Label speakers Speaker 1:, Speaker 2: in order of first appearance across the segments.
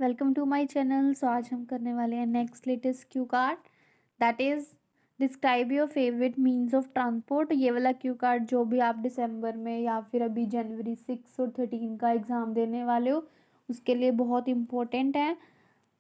Speaker 1: Welcome to my channel. So आज हम करने वाले हैं next latest Q card, that is describe your favourite means of transport. ये वाला क्यू कार्ड जो भी आप दिसंबर में या फिर अभी जनवरी 6 और 13 का एग्ज़ाम देने वाले हो उसके लिए बहुत इंपॉर्टेंट है।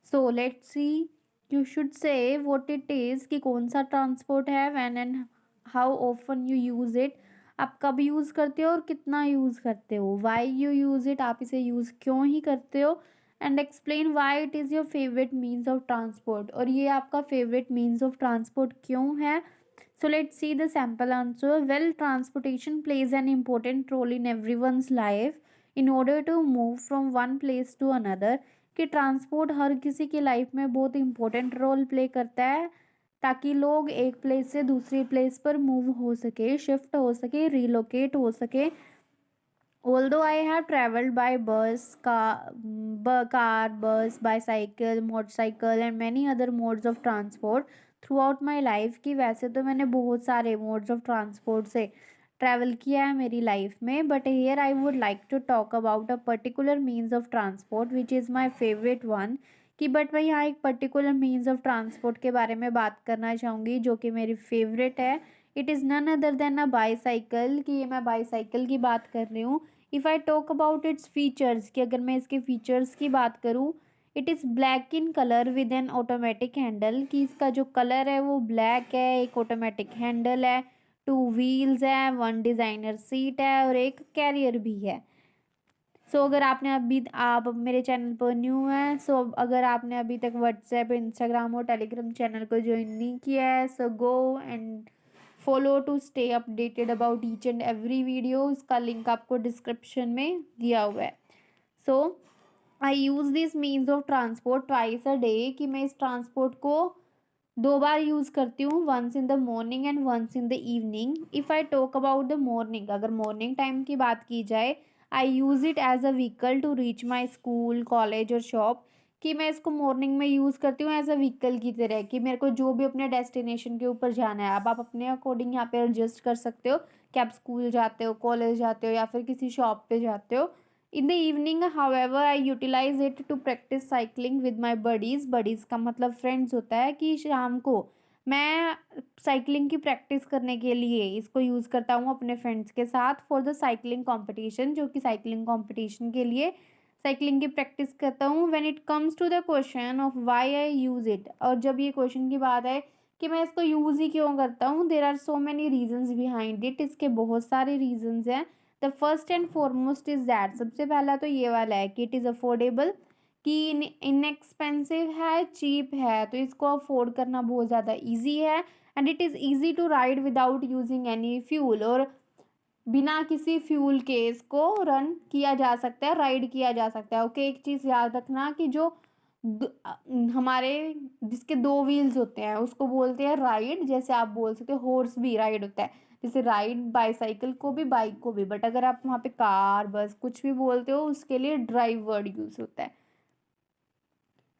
Speaker 1: सो let's C, you should say what it is कि कौन सा ट्रांसपोर्ट है, when and how often you use it. आप कब यूज़ करते हो और कितना यूज़ करते हो, वाई यू यूज़ इट, आप इसे यूज़ क्यों ही करते हो, and explain why it is your favourite means of transport, और ये आपका फेवरेट मीन्स ऑफ ट्रांसपोर्ट क्यों है। So let's see the sample answer. Well, transportation plays an important role in everyone's life in order to move from one place to another. कि transport हर किसी की life में बहुत इंपॉर्टेंट रोल प्ले करता है ताकि लोग एक प्लेस से दूसरी प्लेस पर मूव हो सके, शिफ्ट हो सके, रिलोकेट हो सके। Although I have traveled by car, bus, bicycle, motorcycle and many other modes of transport throughout my life, कि वैसे तो मैंने बहुत सारे modes of transport से ट्रैवल किया है मेरी लाइफ में, but here I would like to talk about a particular means of transport which is my favourite one. कि बट मैं यहाँ एक पर्टिकुलर मीन्स ऑफ ट्रांसपोर्ट के बारे में बात करना चाहूँगी जो कि मेरी फेवरेट है। It is none other than a bicycle, कि ये मैं बाईसाइकिल की बात कर रही हूँ। If I talk about its features, कि अगर मैं इसके फीचर्स की बात करूँ, it is black in colour with an automatic handle, कि इसका जो कलर है वो ब्लैक है, एक ऑटोमेटिक हैंडल है, टू व्हील्स है, वन डिज़ाइनर सीट है और एक कैरियर भी है। अगर आपने अभी आप मेरे चैनल पर न्यू हैं, अगर आपने अभी तक व्हाट्सएप, इंस्टाग्राम और टेलीग्राम चैनल को ज्वाइन नहीं किया है, so go and follow to stay updated about each and every video. इसका लिंक आपको डिस्क्रिप्शन में दिया हुआ है। So I use this means of transport twice a day, कि मैं इस ट्रांसपोर्ट को 2 बार यूज़ करती हूँ, once in the morning and once in the evening. If I talk about the morning, अगर मॉर्निंग टाइम की बात की जाए, I use it as a vehicle to reach my school, college और शॉप। कि मैं इसको मॉर्निंग में यूज़ करती हूँ एज अ व्हीकल की तरह, कि मेरे को जो भी अपने डेस्टिनेशन के ऊपर जाना है। अब आप अपने अकॉर्डिंग यहाँ पे एडजस्ट कर सकते हो कि आप स्कूल जाते हो, कॉलेज जाते हो या फिर किसी शॉप पे जाते हो। In the evening however I utilise it to practice cycling with my buddies. Buddies का मतलब फ्रेंड्स होता है, कि शाम को मैं साइकिलिंग की प्रैक्टिस करने के लिए इसको यूज़ करता हूँ अपने फ्रेंड्स के साथ फॉर द साइकिलिंग कंपटीशन, जो कि साइकिलिंग कंपटीशन के लिए साइकिलिंग की प्रैक्टिस करता हूँ। When it comes to the question of why I use it, और जब ये क्वेश्चन की बात है कि मैं इसको यूज़ ही क्यों करता हूँ, there are so many reasons behind it. इसके बहुत सारे रीजन्स हैं। The first and foremost is that, सबसे पहला तो ये वाला है कि इट इज़ अफोर्डेबल, कि इनएक्सपेंसिव है, चीप है, तो इसको अफोर्ड करना बहुत ज़्यादा ईजी है। And it is easy to ride without using any fuel, और बिना किसी फ्यूल के इसको रन किया जा सकता है, राइड किया जा सकता है। ओके, एक चीज़ याद रखना कि जो हमारे जिसके 2 व्हील्स होते हैं उसको बोलते हैं राइड। जैसे आप बोल सकते हो हॉर्स भी राइड होता है, जैसे राइड बाईसाइकिल को भी, बाइक को भी। बट अगर आप वहाँ पे कार, बस कुछ भी बोलते हो उसके लिए ड्राइव वर्ड यूज़ होता है।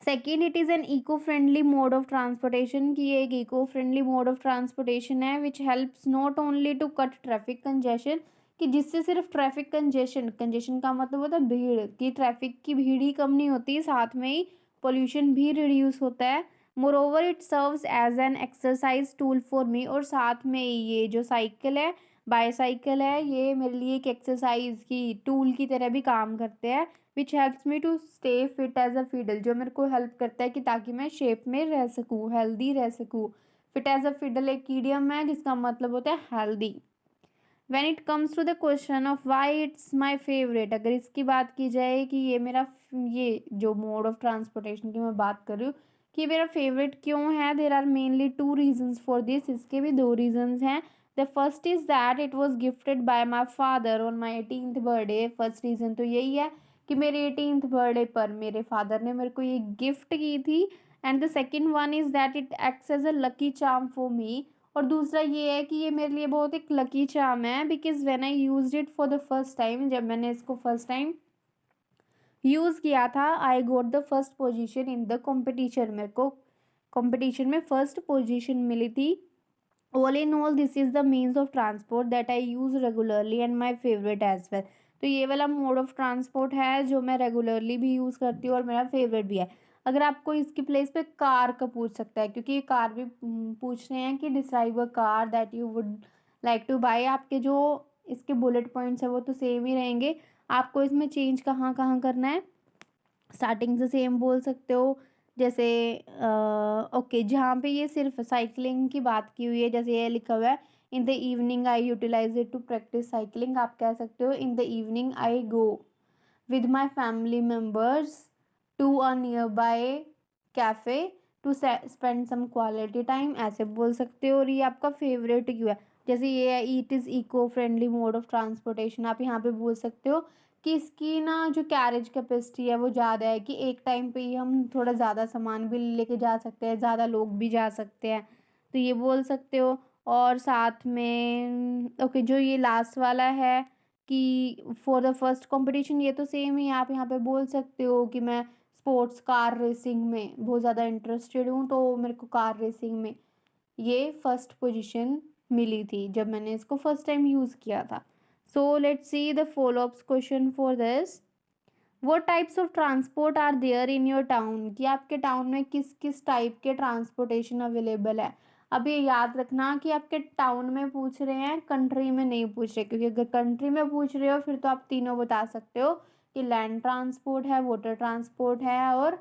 Speaker 1: Second, it is an eco friendly mode of transportation, की ये एक eco friendly mode of transportation है which helps not only to cut traffic congestion, कि जिससे सिर्फ ट्रैफिक कंजेशन, कंजेशन का मतलब होता है भीड़, कि ट्रैफिक की भीड़ ही कम नहीं होती, साथ में ही पोल्यूशन भी रिड्यूस होता है। Moreover it serves as an exercise tool for me, और साथ में ये जो साइकिल है, बाईसाइकिल है, ये मेरे लिए एक एक्सरसाइज की टूल की तरह भी काम करते हैं। Which helps me to stay fit as a fiddle, जो मेरे को हेल्प करता है कि ताकि मैं शेप में रह सकूँ, हेल्दी रह सकूँ। फिट एज अ फिडल एक ईडियम है जिसका मतलब होता है healthy. When it comes to the question of why it's my favourite, अगर इसकी बात की जाए कि ये मेरा ये जो मोड ऑफ ट्रांसपोर्टेशन की मैं बात कर रही हूँ कि मेरा फेवरेट क्यों है, there are mainly 2 reasons for this. इसके भी 2 रीजन्स हैं। The first is that it was gifted by my father on my 18th birthday. First reason तो यही है कि मेरे 18th बर्थडे पर मेरे फादर ने मेरे को ये गिफ्ट की थी। And the second one is that it acts as a lucky charm for me, और दूसरा ये है कि ये मेरे लिए बहुत एक लकी चार्म है, because when I used it for the first time, जब मैंने इसको फर्स्ट टाइम यूज़ किया था, I got the first position in the competition. मेरे को कंपटीशन में फर्स्ट पोजीशन मिली थी। All in all, this is the means of transport that I use regularly and my favourite as well. तो ये वाला मोड ऑफ ट्रांसपोर्ट है जो मैं रेगुलरली भी यूज़ करती हूँ और मेरा फेवरेट भी है। अगर आपको इसकी प्लेस पे कार का पूछ सकता है, क्योंकि ये कार भी पूछ रहे हैं कि describe a car that you would like to buy. आपके जो इसके बुलेट पॉइंट्स है वो तो सेम ही रहेंगे, आपको इसमें चेंज कहाँ कहाँ करना है, स्टार्टिंग से सेम बोल सकते हो। जैसे ओके, जहाँ पे ये सिर्फ साइकिलिंग की बात की हुई है, जैसे ये लिखा हुआ है in the evening I utilise it to practice cycling, आप कह सकते हो in the evening I go with my family members to a nearby cafe to spend some quality time, ऐसे बोल सकते हो। और ये आपका फेवरेट क्यों है, जैसे ये है it is eco friendly mode of transportation, आप यहाँ पे बोल सकते हो कि इसकी ना जो कैरेज कैपेसिटी है वो ज़्यादा है, कि एक टाइम पे ही हम थोड़ा ज़्यादा सामान भी लेके जा सकते हैं, ज़्यादा लोग भी जा सकते हैं, तो ये बोल सकते हो। और साथ में ओके, जो ये लास्ट वाला है कि फॉर द फर्स्ट कंपटीशन, ये तो सेम ही, आप यहाँ पे बोल सकते हो कि मैं स्पोर्ट्स कार रेसिंग में बहुत ज़्यादा इंटरेस्टेड हूँ, तो मेरे को कार रेसिंग में ये फर्स्ट पोजीशन मिली थी जब मैंने इसको फर्स्ट टाइम यूज़ किया था। So let's see the follow ups question for this. What types of transport are there in your town, कि आपके टाउन में किस किस टाइप के ट्रांसपोर्टेशन अवेलेबल है। अब ये याद रखना कि आपके टाउन में पूछ रहे हैं, कंट्री में नहीं पूछ रहे, क्योंकि अगर कंट्री में पूछ रहे हो फिर तो आप तीनों बता सकते हो कि लैंड ट्रांसपोर्ट है, वाटर ट्रांसपोर्ट है और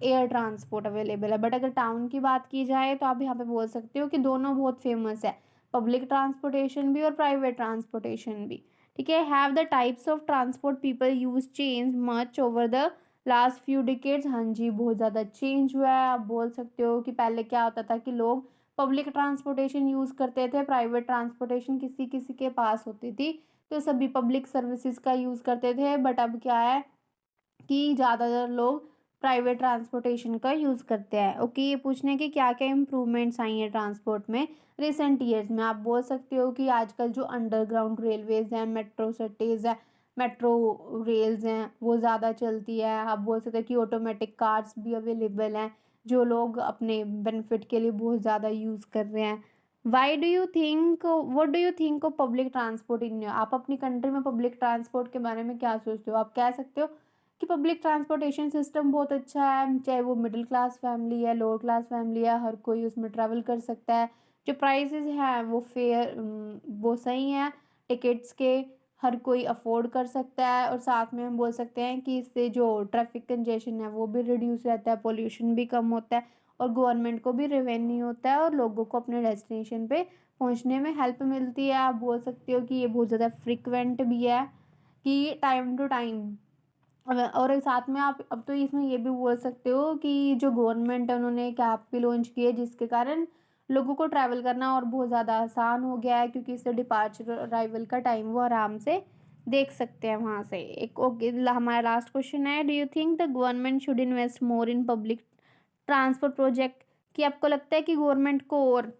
Speaker 1: एयर ट्रांसपोर्ट अवेलेबल है। बट अगर टाउन की बात की जाए तो आप यहाँ पे बोल सकते हो कि दोनों बहुत फेमस है, पब्लिक ट्रांसपोर्टेशन भी और प्राइवेट ट्रांसपोर्टेशन भी। ठीक है, have the types of transport people use change much over the last few decades, हाँ जी बहुत ज़्यादा चेंज हुआ है। आप बोल सकते हो कि पहले क्या होता था कि लोग पब्लिक ट्रांसपोर्टेशन यूज़ करते थे, प्राइवेट ट्रांसपोर्टेशन किसी किसी के पास होती थी, तो सभी पब्लिक सर्विसेज का यूज़ करते थे। बट अब क्या है कि ज़्यादातर लोग प्राइवेट ट्रांसपोर्टेशन का यूज़ करते हैं। ओके, ये पूछने की क्या क्या इम्प्रूवमेंट्स आई हैं ट्रांसपोर्ट में रिसेंट ईयर्स में, आप बोल सकते हो कि आजकल जो अंडरग्राउंड रेलवेज़ हैं, मेट्रो सिटीज़ हैं, मेट्रो रेल्स हैं, वो ज़्यादा चलती है। आप बोल सकते हो कि ऑटोमेटिक कार्स भी अवेलेबल हैं जो लोग अपने बेनिफिट के लिए बहुत ज़्यादा यूज़ कर रहे हैं। Why do you think, what do you think of public transport इन, आप अपनी कंट्री में पब्लिक ट्रांसपोर्ट के बारे में क्या सोचते हो। आप कह सकते हो कि पब्लिक ट्रांसपोर्टेशन सिस्टम बहुत अच्छा है, चाहे वो मिडिल क्लास फैमिली है, लोअर क्लास फैमिली है, हर कोई उसमें ट्रैवल कर सकता है। जो प्राइसेस हैं वो फेयर, वो सही हैं टिकट्स के, हर कोई अफोर्ड कर सकता है। और साथ में हम बोल सकते हैं कि इससे जो ट्रैफिक कंजेशन है वो भी रिड्यूस रहता है, पोल्यूशन भी कम होता है और गवर्नमेंट को भी रेवेन्यू होता है और लोगों को अपने डेस्टिनेशन पे पहुंचने में हेल्प मिलती है। आप बोल सकते हो कि ये बहुत ज़्यादा फ्रिक्वेंट भी है, कि टाइम टू टाइम। और साथ में आप अब तो इसमें ये भी बोल सकते हो कि जो गवर्नमेंट है उन्होंने एक ऐप भी लॉन्च की है जिसके कारण लोगों को ट्रैवल करना और बहुत ज़्यादा आसान हो गया है, क्योंकि इससे डिपार्चर अराइवल का टाइम वो आराम से देख सकते हैं वहाँ से। एक ओके, हमारा लास्ट क्वेश्चन है, do you think the government should invest more in public transport project, कि आपको लगता है कि गवर्नमेंट को और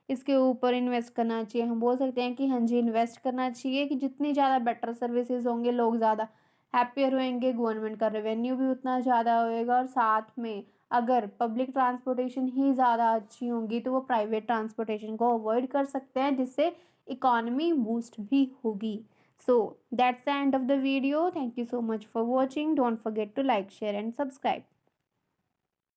Speaker 1: इसके ऊपर इन्वेस्ट करना चाहिए। हम बोल सकते हैं कि हाँ जी इन्वेस्ट करना चाहिए, कि जितनी ज़्यादा बेटर सर्विसेज होंगे लोग ज़्यादा हैप्पियर होंगे, गवर्नमेंट का रेवेन्यू भी उतना ज़्यादा होएगा। और साथ में अगर पब्लिक ट्रांसपोर्टेशन ही ज़्यादा अच्छी होंगी तो वो प्राइवेट ट्रांसपोर्टेशन को अवॉइड कर सकते हैं, जिससे इकॉनमी बूस्ट भी होगी। So that's the end of the video, thank you so much for watching, don't forget to like share and subscribe.